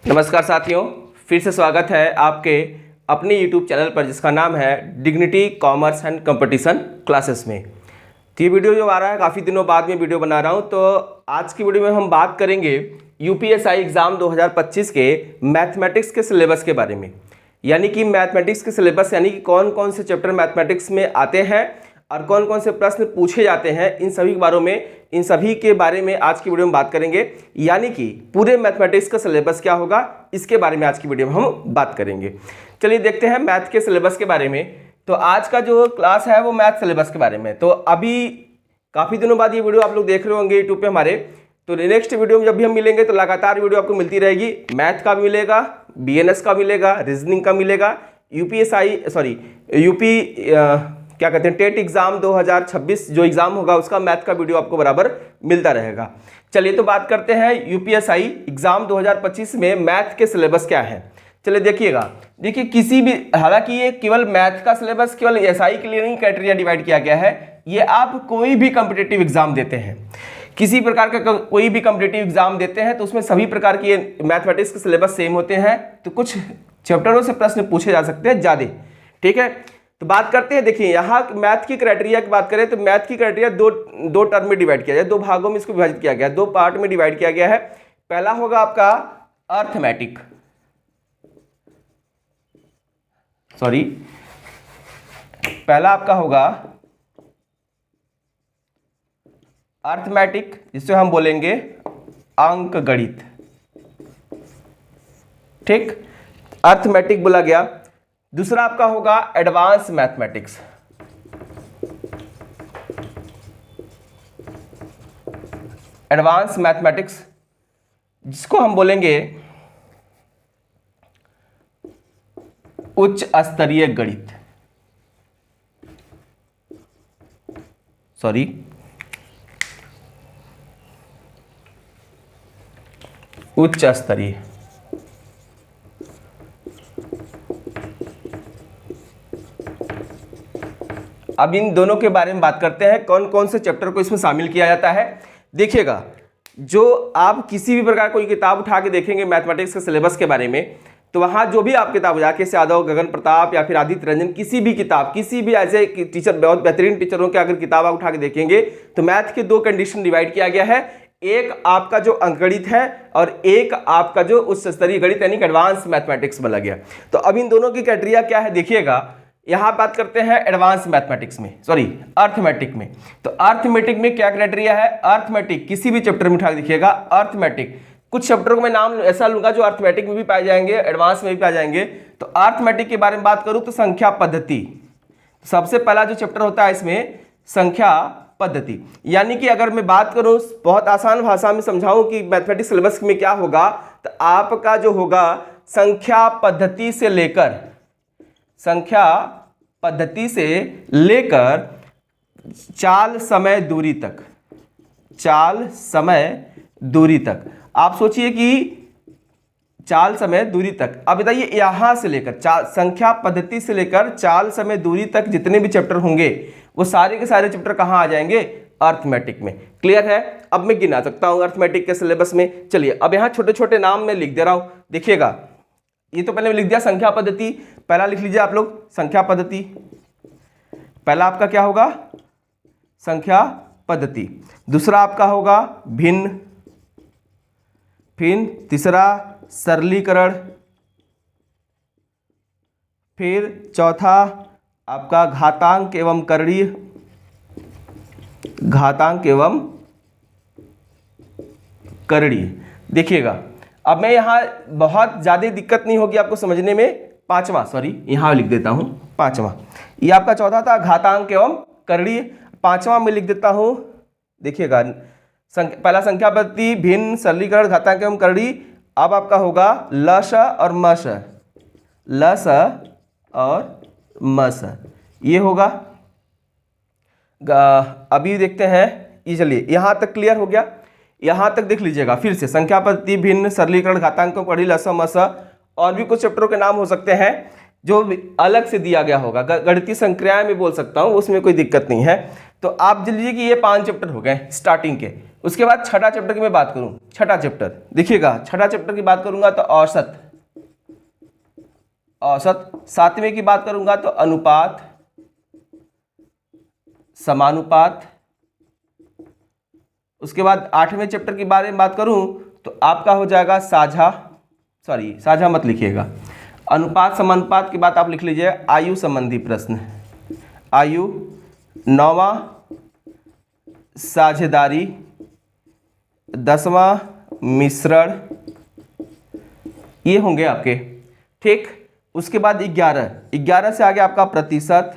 नमस्कार साथियों, फिर से स्वागत है आपके अपने YouTube चैनल पर जिसका नाम है dignity commerce and competition classes में। तो ये वीडियो जो आ रहा है काफ़ी दिनों बाद में वीडियो बना रहा हूँ। तो आज की वीडियो में हम बात करेंगे यूपीएसआई एग्ज़ाम 2025 के मैथमेटिक्स के सिलेबस के बारे में। यानी कि मैथमेटिक्स के सिलेबस यानी कि कौन कौन से चैप्टर मैथमेटिक्स में आते हैं और कौन कौन से प्रश्न पूछे जाते हैं, इन सभी के बारे में आज की वीडियो में बात करेंगे। यानी कि पूरे मैथमेटिक्स का सिलेबस क्या होगा, इसके बारे में आज की वीडियो में हम बात करेंगे। चलिए देखते हैं मैथ के सिलेबस के बारे में। तो आज का जो क्लास है वो मैथ सिलेबस के बारे में। तो अभी काफ़ी दिनों बाद ये वीडियो आप लोग देख रहे होंगे यूट्यूब पे हमारे। तो नेक्स्ट वीडियो में जब भी हम मिलेंगे तो लगातार वीडियो आपको मिलती रहेगी। मैथ का भी मिलेगा, बीएनएस का मिलेगा, रीजनिंग का मिलेगा, क्या कहते हैं टेट एग्जाम 2026 जो एग्जाम होगा उसका मैथ का वीडियो आपको बराबर मिलता रहेगा। चलिए तो बात करते हैं यूपीएसआई एग्जाम 2025 में मैथ के सिलेबस क्या है। चलिए देखिए किसी भी, हालांकि ये केवल मैथ का सिलेबस केवल एसआई के लिए नहीं क्राइटेरिया डिवाइड किया गया है। ये आप कोई भी कॉम्पिटिटिव एग्जाम देते हैं, किसी प्रकार का कोई भी कॉम्पिटिटिव एग्जाम देते हैं तो उसमें सभी प्रकार के मैथमेटिक्स के सिलेबस सेम होते हैं। तो कुछ चैप्टरों से प्रश्न पूछे जा सकते हैं ज़्यादा, ठीक है। तो बात करते हैं, देखिए यहाँ मैथ की क्राइटेरिया की बात करें तो मैथ की क्राइटेरिया दो टर्म में डिवाइड किया गया, दो भागों में इसको विभाजित किया गया, दो पार्ट में डिवाइड किया गया है। पहला होगा आपका अर्थमेटिक, पहला आपका होगा अर्थमेटिक, जिससे हम बोलेंगे अंक गणित, ठीक, अर्थमेटिक बोला गया। दूसरा आपका होगा एडवांस मैथमेटिक्स, एडवांस मैथमेटिक्स जिसको हम बोलेंगे उच्च स्तरीय गणित, उच्च स्तरीय। अब इन दोनों के बारे में बात करते हैं, कौन कौन से चैप्टर को इसमें शामिल किया जाता है। देखिएगा, जो आप किसी भी प्रकार कोई किताब उठा के देखेंगे मैथमेटिक्स के सिलेबस के बारे में, तो वहाँ जो भी आप किताब जाके यादव, गगन प्रताप या फिर आदित्य रंजन, किसी भी किताब, किसी भी ऐसे टीचर, बहुत बेहतरीन टीचरों के अगर किताब आप उठा के देखेंगे तो मैथ के दो कंडीशन डिवाइड किया गया है। एक आपका जो अंकगणित है और एक आपका जो उच्च स्तरीय गणित यानी कि एडवांस मैथमेटिक्स बोला गया। तो अब इन दोनों की क्राइटेरिया क्या है देखिएगा। यहां बात करते हैं एडवांस मैथमेटिक्स में, अर्थमेटिक में। तो अर्थमेटिक में क्या क्राइटेरिया है, अर्थमेटिक किसी भी चैप्टर में उठा के देखिएगा अर्थमेटिक। कुछ चैप्टरों को मैं नाम ऐसा लूंगा जो अर्थमेटिक में भी पाए जाएंगे, एडवांस में भी पाए जाएंगे। तो अर्थमेटिक के बारे में बात करूं तो संख्या पद्धति, सबसे पहला जो चैप्टर होता है इसमें संख्या पद्धति। यानी कि अगर मैं बात करूं बहुत आसान भाषा में समझाऊं कि मैथमेटिक्स सिलेबस में क्या होगा, तो आपका जो होगा संख्या पद्धति से लेकर चाल समय दूरी तक, आप सोचिए कि चाल समय दूरी तक। अब बताइए यहां से लेकर संख्या पद्धति से लेकर चाल समय दूरी तक जितने भी चैप्टर होंगे वो सारे के सारे चैप्टर कहां आ जाएंगे, अर्थमेटिक में। क्लियर है। अब मैं गिना सकता हूं अर्थमेटिक के सिलेबस में। चलिए अब यहां छोटे छोटे नाम मैं लिख दे रहा हूं, देखिएगा। ये तो पहले लिख दिया संख्या पद्धति, पहला लिख लीजिए आप लोग संख्या पद्धति। पहला आपका क्या होगा, संख्या पद्धति। दूसरा आपका होगा भिन्न, फिर तीसरा सरलीकरण, फिर चौथा आपका घातांक एवं करणीय। देखिएगा अब मैं यहाँ बहुत ज़्यादा दिक्कत नहीं होगी आपको समझने में। पांचवा, यहाँ लिख देता हूँ पांचवा। ये आपका चौथा था घातांक एवं करणीय, पांचवा मैं लिख देता हूँ। देखिएगा पहला संख्या पद्धति, भिन्न, सरलीकरण, घातांक एवं करणीय। अब आपका होगा लस और मस, ये होगा। अभी देखते हैं, ये चलिए यहाँ तक क्लियर हो गया। यहाँ तक देख लीजिएगा फिर से, संख्या पद्धति, भिन्न, सरलीकरण, घातांक, करणीय, लस, मस। और भी कुछ चैप्टरों के नाम हो सकते हैं जो अलग से दिया गया होगा, गणितीय संक्रियाएं में बोल सकता हूँ, उसमें कोई दिक्कत नहीं है। तो आप लीजिए कि ये 5 चैप्टर हो गए स्टार्टिंग के, उसके बाद छठा चैप्टर की मैं बात करूं, छठा चैप्टर देखिएगा, छठा चैप्टर की बात करूंगा तो औसत, सातवें की बात करूंगा तो अनुपात, समानुपात। उसके बाद आठवें चैप्टर के बारे में बात करूं तो आपका हो जाएगा साझा मत लिखिएगा, अनुपात समानुपात की बात आप लिख लीजिए, आयु संबंधी प्रश्न, आयु। नौवां साझेदारी, 10वां मिश्रण, ये होंगे आपके, ठीक। उसके बाद 11 से आगे आपका प्रतिशत,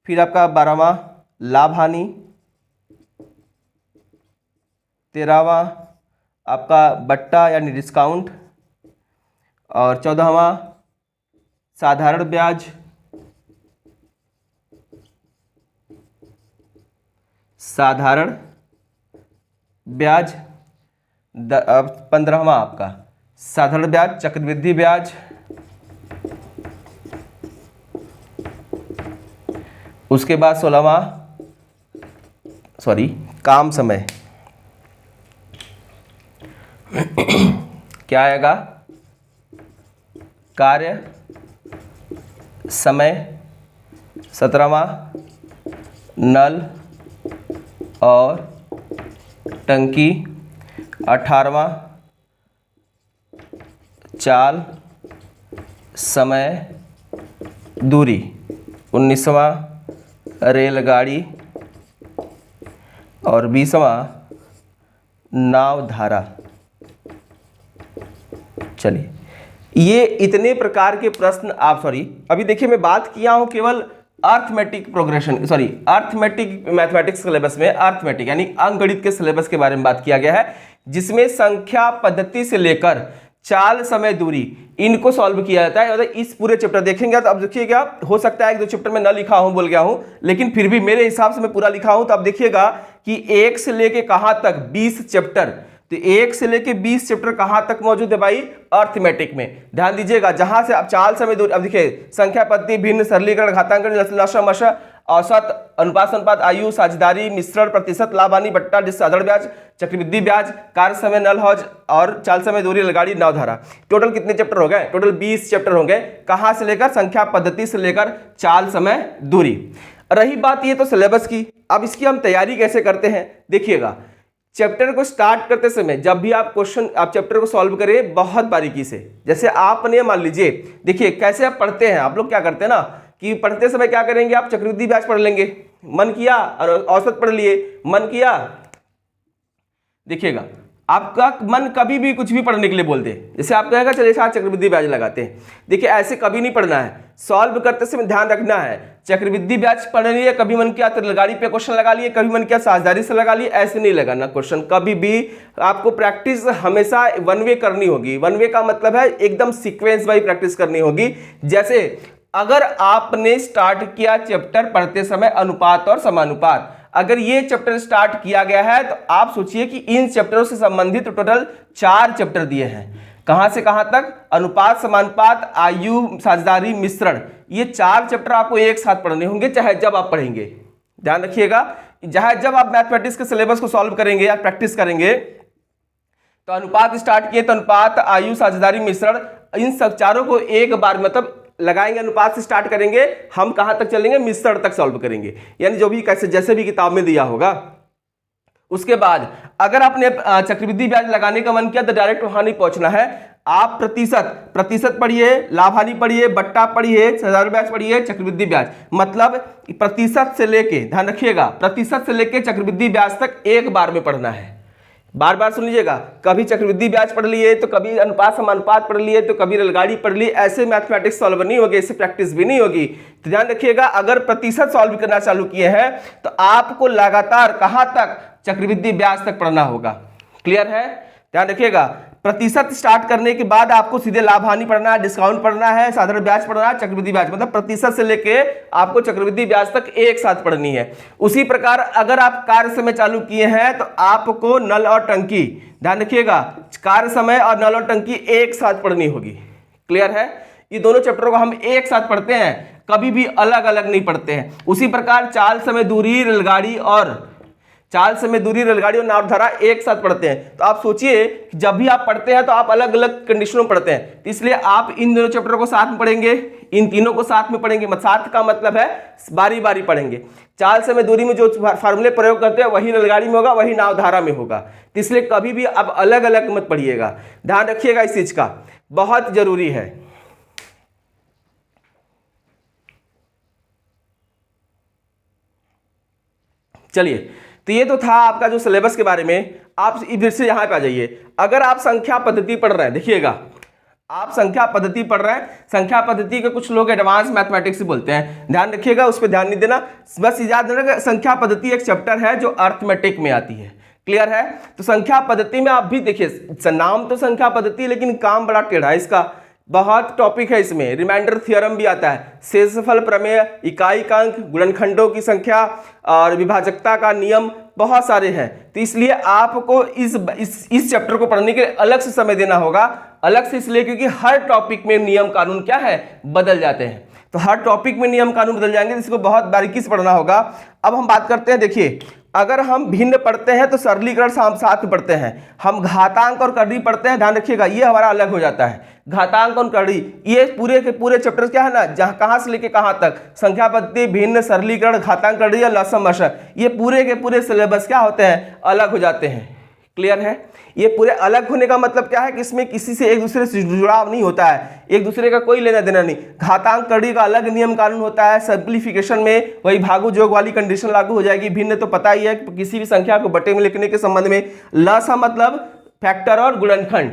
फिर आपका 12वां लाभ हानि, 13वां आपका बट्टा यानी डिस्काउंट, और 14वां साधारण ब्याज, अब 15वां आपका साधारण ब्याज, चक्रवृद्धि ब्याज। उसके बाद 16वां काम समय, क्या आएगा, कार्य समय। 17वां नल और टंकी। 18वां चाल समय दूरी। 19वां रेलगाड़ी और 20वां नाव धारा। चलिए, ये इतने प्रकार के प्रश्न आप अभी देखिए मैं बात किया हूं केवल अर्थमेटिक मैथमेटिक्स सिलेबस में, अर्थमेटिक यानी अंकगणित के सिलेबस के बारे में बात किया गया है, जिसमें संख्या पद्धति से लेकर चाल समय दूरी इनको सॉल्व किया जाता है। मतलब इस पूरे चैप्टर देखेंगे तो अब देखिएगा, हो सकता है एक दो चैप्टर में न लिखा हूं, बोल गया हूं, लेकिन फिर भी मेरे हिसाब से मैं पूरा लिखा हूं। तो अब देखिएगा कि 1 से लेके कहां तक 20 चैप्टर, तो 1 से लेके 20 चैप्टर कहां तक मौजूद है भाई, अर्थमेटिक में। ध्यान दीजिएगा, जहां से अब चाल समय दूरी, अब देखिए संख्या पद्धति, भिन्न, सरलीकरण, घातांकन, लसामशा, औसत, अनुपात, आयु, साझेदारी, मिश्रण, प्रतिशत, लाभ हानि, बट्टा, साधारण ब्याज, चक्रवृद्धि ब्याज, कार्य समय, नल हौज और चाल समय दूरी, रेलगाड़ी, नावधारा। टोटल कितने चैप्टर हो गए, टोटल 20 चैप्टर हो गए। कहां से लेकर, संख्या पद्धति से लेकर चाल समय दूरी। रही बात ये तो सिलेबस की, अब इसकी हम तैयारी कैसे करते हैं, देखिएगा। चैप्टर को स्टार्ट करते समय जब भी आप चैप्टर को सॉल्व करें बहुत बारीकी से। जैसे आपने मान लीजिए, देखिए कैसे आप पढ़ते हैं, आप लोग क्या करते हैं ना कि पढ़ते समय क्या करेंगे, आप चक्रवृद्धि ब्याज पढ़ लेंगे, मन किया, और औसत पढ़ लिए, मन किया। देखिएगा आपका मन कभी भी कुछ भी पढ़ने के लिए बोल दे, जैसे आप कहेगा चलिए आज चक्रवृद्धि ब्याज लगाते हैं, देखिए ऐसे कभी नहीं पढ़ना है। सॉल्व करते समय ध्यान रखना है, चक्रवृद्धि ब्याज पढ़ लिए, कभी मन किया तो रेलगाड़ी पे क्वेश्चन लगा लिए, कभी मन किया साझेदारी से लगा लिए, ऐसे नहीं लगाना क्वेश्चन कभी भी। आपको प्रैक्टिस हमेशा वन वे करनी होगी। वन वे का मतलब है एकदम सीक्वेंस वाइज प्रैक्टिस करनी होगी। जैसे अगर आपने स्टार्ट किया चैप्टर पढ़ते समय अनुपात और समानुपात, अगर ये चैप्टर स्टार्ट किया गया है तो आप सोचिए कि इन चैप्टरों से संबंधित टोटल 4 चैप्टर दिए हैं। कहां से कहां तक, अनुपात, समानुपात, आयु, साझेदारी, मिश्रण, ये 4 चैप्टर आपको एक साथ पढ़ने होंगे, चाहे जब आप पढ़ेंगे। ध्यान रखिएगा, चाहे जब आप मैथमेटिक्स के सिलेबस को सॉल्व करेंगे या प्रैक्टिस करेंगे, तो अनुपात स्टार्ट किए तो अनुपात, आयु, साझेदारी, मिश्रण, इन सब चारों को एक बार मतलब लगाएंगे। अनुपात से स्टार्ट करेंगे, हम कहां तक चलेंगे, मिश्रण तक सॉल्व करेंगे, यानी जो भी कैसे जैसे भी किताब में दिया होगा। उसके बाद अगर आपने चक्रवृद्धि ब्याज लगाने का मन किया तो डायरेक्ट वहां नहीं पहुंचना है, आप प्रतिशत पढ़िए, लाभ हानि पढ़िए, बट्टा पढ़िए, साधारण ब्याज पढ़िए, चक्रवृद्धि ब्याज, मतलब प्रतिशत से लेके, ध्यान रखिएगा, प्रतिशत से लेके चक्रवृद्धि ब्याज तक एक बार में पढ़ना है। बार बार सुन लीजिएगा, कभी चक्रवृद्धि ब्याज पढ़ लिए तो कभी अनुपात समानुपात पढ़ लिए तो कभी रेलगाड़ी पढ़ ली, ऐसे मैथमेटिक्स सॉल्व नहीं होगी, इससे प्रैक्टिस भी नहीं होगी। तो ध्यान रखिएगा, अगर प्रतिशत सॉल्व करना चालू किए हैं तो आपको लगातार कहां तक, चक्रवृद्धि ब्याज तक पढ़ना होगा। क्लियर है, ध्यान रखिएगा। प्रतिशत स्टार्ट करने के बाद आपको सीधे लाभ हानि पढ़ना है, डिस्काउंट पढ़ना है, साधारण ब्याज पढ़ना है, चक्रवृद्धि ब्याज, मतलब प्रतिशत से लेके आपको चक्रवृद्धि ब्याज तक एक साथ पढ़नी है। उसी प्रकार अगर आप कार्य समय चालू किए हैं तो आपको नल और टंकी, ध्यान रखिएगा, कार्य समय और नल और टंकी एक साथ पढ़नी होगी। क्लियर है, ये दोनों चैप्टरों को हम एक साथ पढ़ते हैं, कभी भी अलग अलग नहीं पढ़ते हैं। उसी प्रकार चाल समय दूरी, रेलगाड़ी और चाल, समय, दूरी, रेलगाड़ी और नाव धारा एक साथ पढ़ते हैं। तो आप सोचिए जब भी आप पढ़ते हैं तो आप अलग अलग कंडीशनों में पढ़ते हैं, इसलिए आप इन दोनों चैप्टर को साथ में पढ़ेंगे, इन तीनों को साथ में पढ़ेंगे। साथ का मतलब है बारी बारी पढ़ेंगे। चाल, समय, दूरी में जो फार्मूले प्रयोग करते हैं वही रेलगाड़ी में होगा, वही नाव धारा में होगा। तो इसलिए कभी भी आप अलग अलग मत पढ़िएगा, ध्यान रखिएगा इस चीज का, बहुत जरूरी है। चलिए, तो ये तो था आपका जो सिलेबस के बारे में। आप इधर से यहाँ पे आ जाइए। अगर आप संख्या पद्धति पढ़ रहे हैं, देखिएगा आप संख्या पद्धति पढ़ रहे हैं, संख्या पद्धति के कुछ लोग एडवांस मैथमेटिक्स बोलते हैं, ध्यान रखिएगा, उस पर ध्यान नहीं देना। बस याद रखना संख्या पद्धति एक चैप्टर है जो अर्थमेटिक में आती है, क्लियर है। तो संख्या पद्धति में आप भी देखिए, नाम तो संख्या पद्धति लेकिन काम बड़ा टेढ़ा है इसका, बहुत टॉपिक है इसमें। रिमाइंडर थ्योरम भी आता है, शेषफल प्रमेय, इकाई का अंक, गुणनखंडों की संख्या और विभाजकता का नियम, बहुत सारे हैं। तो इसलिए आपको इस चैप्टर को पढ़ने के लिए अलग से समय देना होगा, अलग से इसलिए क्योंकि हर टॉपिक में नियम कानून क्या है, बदल जाते हैं। तो हर टॉपिक में नियम कानून बदल जाएंगे, इसको बहुत बारीकी से पढ़ना होगा। अब हम बात करते हैं, देखिए अगर हम भिन्न पढ़ते हैं तो सरलीकरण साथ में पढ़ते हैं, हम घातांक और कड़ी पढ़ते हैं, ध्यान रखिएगा ये हमारा अलग हो जाता है। घातांक और कड़ी ये पूरे के पूरे चैप्टर क्या है ना, जहाँ कहाँ से लेके कहाँ तक, संख्या पद्धति, भिन्न, सरलीकरण, घातांक, कड़ी या लसम मशक, ये पूरे के पूरे सिलेबस क्या होते हैं, अलग हो जाते हैं, क्लियर है। ये पूरे अलग होने का मतलब क्या है कि इसमें किसी से एक दूसरे से जुड़ाव नहीं होता है, एक दूसरे का कोई लेना देना नहीं। घातांक कड़ी का अलग नियम कानून होता है, सिंप्लीफिकेशन में वही भागु जोग वाली कंडीशन लागू हो जाएगी। भिन्न तो पता ही है कि किसी भी संख्या को बटे में लिखने के संबंध में। लसा मतलब फैक्टर और गुणनखंड,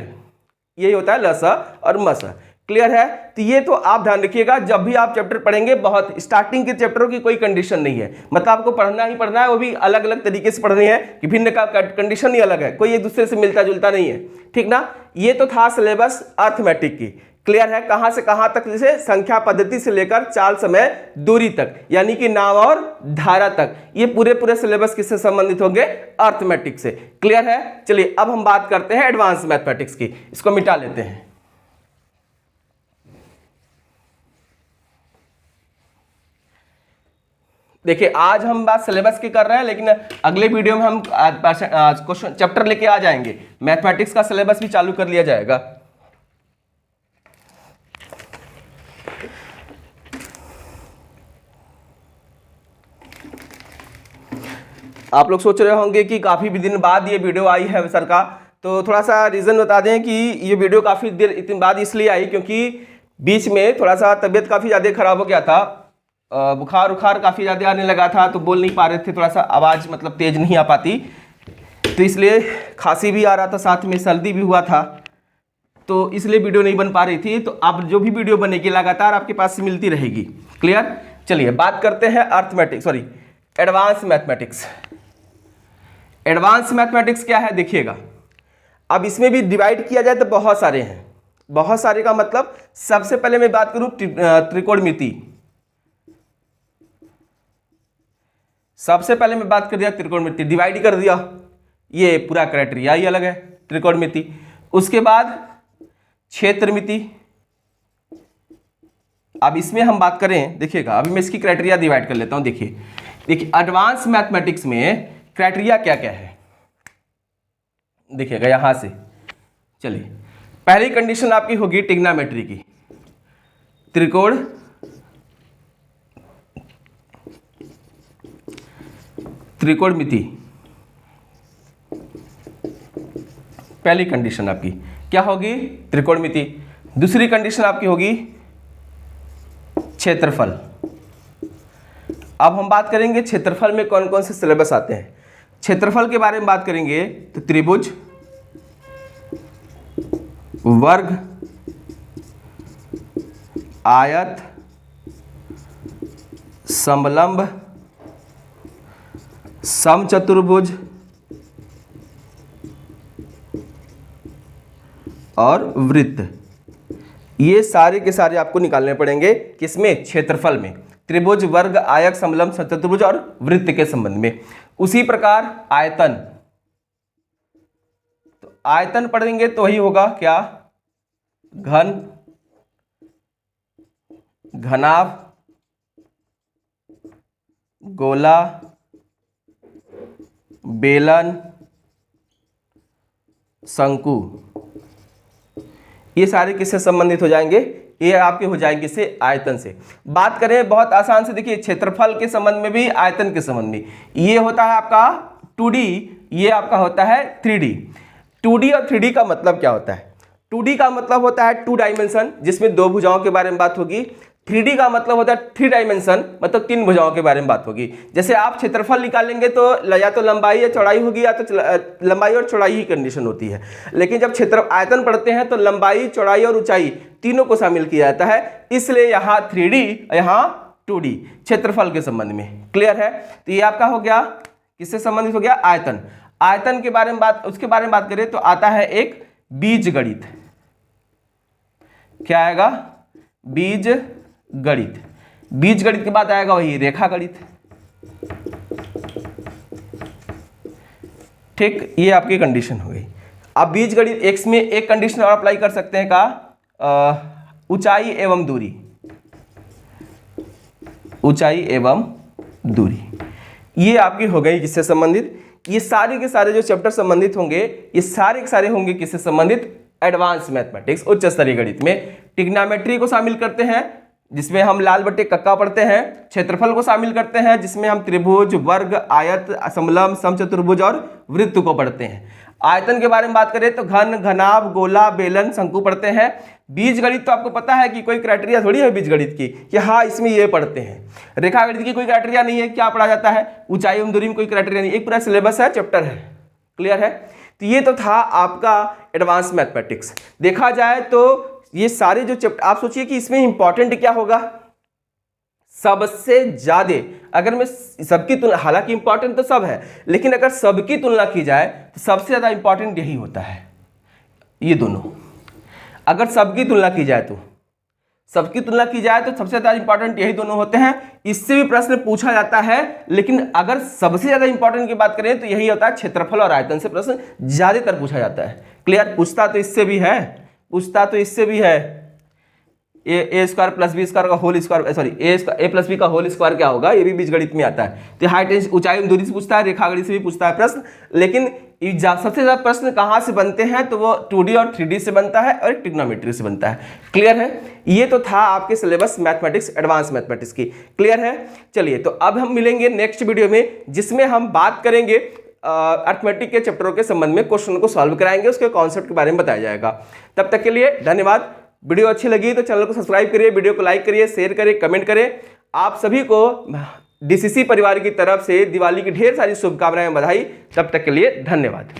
यही होता है लसा और मसा, क्लियर है। तो ये तो आप ध्यान रखिएगा, जब भी आप चैप्टर पढ़ेंगे, बहुत स्टार्टिंग के चैप्टरों की कोई कंडीशन नहीं है, मतलब आपको पढ़ना ही पढ़ना है, वो भी अलग अलग तरीके से पढ़नी है कि भिन्न का कंडीशन ही अलग है, कोई एक दूसरे से मिलता जुलता नहीं है, ठीक ना। ये तो था सिलेबस अर्थमेटिक की, क्लियर है। कहां से कहां तक, जैसे संख्या पद्धति से लेकर चाल, समय, दूरी तक, यानी कि नाव और धारा तक, ये पूरे पूरे सिलेबस किससे संबंधित होंगे, अर्थमेटिक से, क्लियर है। चलिए अब हम बात करते हैं एडवांस मैथमेटिक्स की, इसको मिटा लेते हैं। देखिए आज हम बात सिलेबस की कर रहे हैं, लेकिन अगले वीडियो में हम क्वेश्चन चैप्टर लेके आ जाएंगे, मैथमेटिक्स का सिलेबस भी चालू कर लिया जाएगा। आप लोग सोच रहे होंगे कि काफ़ी दिन बाद ये वीडियो आई है सर का, तो थोड़ा सा रीज़न बता दें कि ये वीडियो काफ़ी देर इतने बाद इसलिए आई क्योंकि बीच में थोड़ा सा तबीयत काफ़ी ज़्यादा ख़राब हो गया था, बुखार उखार काफ़ी ज़्यादा आने लगा था, तो बोल नहीं पा रहे थे, थोड़ा सा आवाज़ मतलब तेज़ नहीं आ पाती, तो इसलिए खांसी भी आ रहा था, साथ में सर्दी भी हुआ था, तो इसलिए वीडियो नहीं बन पा रही थी। तो अब जो भी वीडियो बनेगी लगातार आपके पास से मिलती रहेगी, क्लियर। चलिए बात करते हैं एडवांस मैथमेटिक्स। एडवांस मैथमेटिक्स क्या है, देखिएगा अब इसमें भी डिवाइड किया जाए तो बहुत सारे हैं, बहुत सारे का मतलब सबसे पहले मैं बात करूं त्रिकोणमिति। सबसे पहले मैं बात कर दिया त्रिकोणमिति, डिवाइड कर दिया, ये पूरा क्राइटेरिया ही अलग है त्रिकोणमिति। उसके बाद क्षेत्रमिति, अब इसमें हम बात करें, देखिएगा अभी मैं इसकी क्राइटेरिया डिवाइड कर लेता हूं। देखिए एडवांस मैथमेटिक्स में क्राइटेरिया क्या क्या है, देखिएगा यहां से। चलिए पहली कंडीशन आपकी होगी ट्रिग्नोमेट्री की, त्रिकोणमिति, पहली कंडीशन आपकी क्या होगी, त्रिकोणमिति। दूसरी कंडीशन आपकी होगी क्षेत्रफल। अब हम बात करेंगे क्षेत्रफल में कौन कौन से सिलेबस आते हैं। क्षेत्रफल के बारे में बात करेंगे तो त्रिभुज, वर्ग, आयत, समलंब, समचतुर्भुज और वृत्त, ये सारे के सारे आपको निकालने पड़ेंगे, किसमें, क्षेत्रफल में। त्रिभुज, वर्ग, आयत, समलंब, चतुर्भुज और वृत्त के संबंध में। उसी प्रकार आयतन, तो आयतन पढ़ेंगे तो वही होगा क्या, घन, घनाभ, गोला, बेलन, शंकु, ये सारे किससे संबंधित हो जाएंगे? ये आपके हो जाएंगे से आयतन से। बात करें बहुत आसान से, देखिए क्षेत्रफल के संबंध में भी, आयतन के संबंध में, ये होता है आपका 2D, ये आपका होता है 3D। 2D और 3D का मतलब क्या होता है? 2D का मतलब होता है 2 डायमेंशन, जिसमें 2 भुजाओं के बारे में बात होगी। 3D का मतलब होता है 3 डायमेंशन, मतलब 3 भुजाओं के बारे में बात होगी। जैसे आप क्षेत्रफल निकालेंगे तो या तो लंबाई या चौड़ाई होगी, या तो लंबाई और चौड़ाई ही कंडीशन होती है। लेकिन जब क्षेत्र आयतन पढ़ते हैं तो लंबाई, चौड़ाई और ऊंचाई तीनों को शामिल किया जाता है, इसलिए यहाँ 3D, यहाँ 2D, क्षेत्रफल के संबंध में। क्लियर है? तो ये आपका हो गया, किससे संबंधित हो गया? आयतन। आयतन के बारे में उसके बारे में बात करें तो आता है एक बीजगणित। क्या आएगा? बीजगणित। बीजगणित के बाद आएगा वही रेखागणित। ठीक, ये आपकी कंडीशन हो गई। अब बीजगणित एक्स में एक कंडीशन और अप्लाई कर सकते हैं का, ऊंचाई एवं दूरी। ऊंचाई एवं दूरी, ये आपकी हो गई किससे संबंधित? ये सारे के सारे जो चैप्टर संबंधित होंगे, ये सारे के सारे होंगे किससे संबंधित? एडवांस मैथमेटिक्स, उच्च स्तरीय गणित में। ट्रिग्नोमेट्री को शामिल करते हैं, जिसमें हम लाल बट्टे कक्का पढ़ते हैं। क्षेत्रफल को शामिल करते हैं, जिसमें हम त्रिभुज, वर्ग, आयत, समलंब, समचतुर्भुज और वृत्त को पढ़ते हैं। आयतन के बारे में बात करें तो घन, घनाभ, गोला, बेलन, शंकु पढ़ते हैं। बीजगणित तो आपको पता है कि कोई क्राइटेरिया थोड़ी है बीजगणित की कि हाँ इसमें ये पढ़ते हैं। रेखागणित की कोई क्राइटेरिया नहीं है, क्या पढ़ा जाता है? ऊंचाई एवं दूरी में कोई क्राइटेरिया नहीं, एक पूरा सिलेबस है, चैप्टर है। क्लियर है? तो ये तो था आपका एडवांस मैथमेटिक्स। देखा जाए तो ये सारे जो चैप्टर, आप सोचिए कि इसमें इंपॉर्टेंट क्या होगा? सबसे ज्यादा, अगर मैं सबकी तुलना, हालांकि इंपॉर्टेंट तो सब है, लेकिन अगर सबकी तुलना की जाए तो सबसे ज्यादा इंपॉर्टेंट यही होता है, ये दोनों। अगर सबकी तुलना की जाए तो सबसे ज्यादा इंपॉर्टेंट यही दोनों होते हैं। इससे भी प्रश्न पूछा जाता है, लेकिन अगर सबसे ज्यादा इंपॉर्टेंट की बात करें तो यही होता है, क्षेत्रफल और आयतन से प्रश्न ज्यादातर पूछा जाता है। क्लियर? पूछता तो इससे भी है, ए स्क्वायर प्लस बी स्क्वायर का होल स्क्वायर, सॉरी ए प्लस बी का होल स्क्वायर क्या होगा, ये भी बीजगणित में आता है। तो हाइट, ऊंचाई एवं दूरी से पूछता है, रेखागणित से भी पूछता है प्रश्न। लेकिन सबसे ज्यादा प्रश्न कहाँ से बनते हैं तो वो 2D और 3D से बनता है और ट्रिग्नोमेट्री से बनता है। क्लियर है? ये तो था आपके सिलेबस मैथमेटिक्स, एडवांस मैथमेटिक्स की। क्लियर है? चलिए, तो अब हम मिलेंगे नेक्स्ट वीडियो में, जिसमें हम बात करेंगे अर्थमेटिक के चैप्टरों के संबंध में, क्वेश्चन को सॉल्व कराएंगे, उसके कॉन्सेप्ट के बारे में बताया जाएगा। तब तक के लिए धन्यवाद। वीडियो अच्छी लगी तो चैनल को सब्सक्राइब करिए, वीडियो को लाइक करिए, शेयर करिए, कमेंट करें। आप सभी को DCC परिवार की तरफ से दिवाली की ढेर सारी शुभकामनाएं, बधाई। तब तक के लिए धन्यवाद।